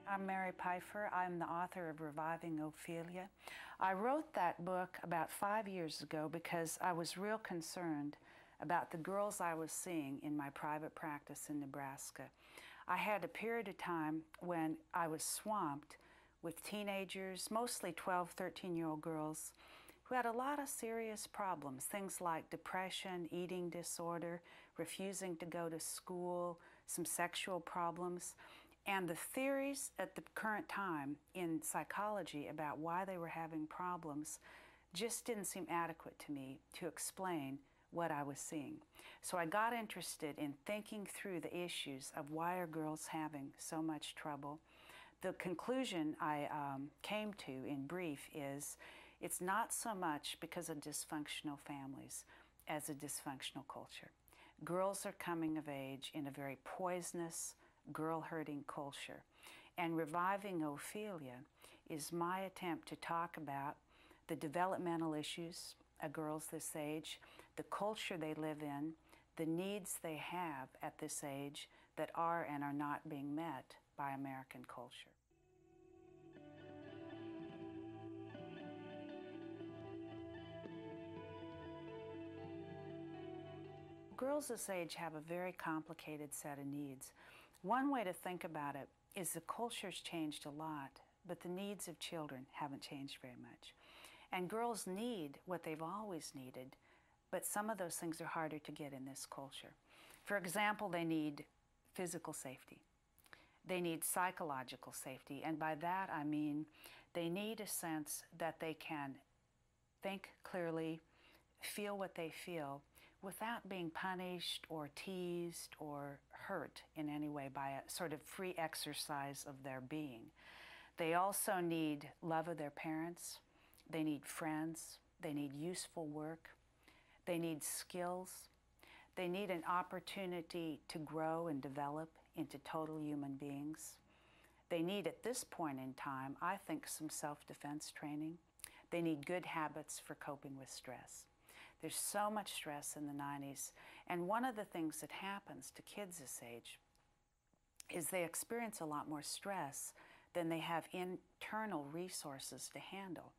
I'm Mary Pfeiffer. I'm the author of Reviving Ophelia. I wrote that book about 5 years ago because I was real concerned about the girls I was seeing in my private practice in Nebraska. I had a period of time when I was swamped with teenagers, mostly 12, 13-year-old girls, who had a lot of serious problems, things like depression, eating disorder, refusing to go to school, some sexual problems. And the theories at the current time in psychology about why they were having problems just didn't seem adequate to me to explain what I was seeing. So I got interested in thinking through the issues of why are girls having so much trouble. The conclusion I came to, in brief, is it's not so much because of dysfunctional families as a dysfunctional culture. Girls are coming of age in a very poisonous, girl-hurting culture. And Reviving Ophelia is my attempt to talk about the developmental issues of girls this age, the culture they live in, the needs they have at this age that are and are not being met by American culture. Girls this age have a very complicated set of needs. One way to think about it is the culture's changed a lot, but the needs of children haven't changed very much. And girls need what they've always needed, but some of those things are harder to get in this culture. For example, they need physical safety. They need psychological safety, and by that I mean they need a sense that they can think clearly, feel what they feel without being punished or teased or hurt in any way by a sort of free exercise of their being. They also need love of their parents. They need friends. They need useful work. They need skills. They need an opportunity to grow and develop into total human beings. They need, at this point in time, I think, some self-defense training. They need good habits for coping with stress. There's so much stress in the 90s, and one of the things that happens to kids this age is they experience a lot more stress than they have internal resources to handle.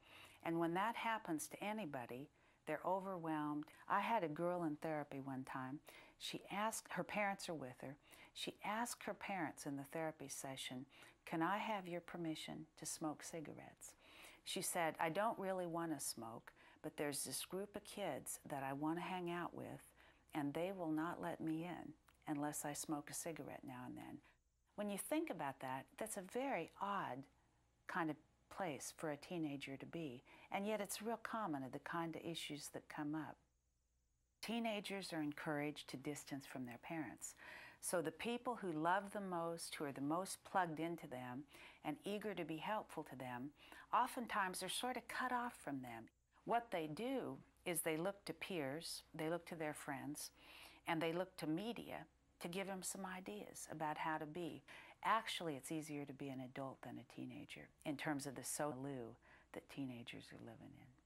And when that happens to anybody, they're overwhelmed. I had a girl in therapy one time. She asked, her parents are with her, she asked her parents in the therapy session, "Can I have your permission to smoke cigarettes?" She said, "I don't really want to smoke, but there's this group of kids that I want to hang out with, and they will not let me in unless I smoke a cigarette now and then." When you think about that, that's a very odd kind of place for a teenager to be, and yet it's real common of the kind of issues that come up. Teenagers are encouraged to distance from their parents. So the people who love them most, who are the most plugged into them and eager to be helpful to them, oftentimes are sort of cut off from them. What they do is they look to peers, they look to their friends, and they look to media to give them some ideas about how to be. Actually, it's easier to be an adult than a teenager in terms of the milieu that teenagers are living in.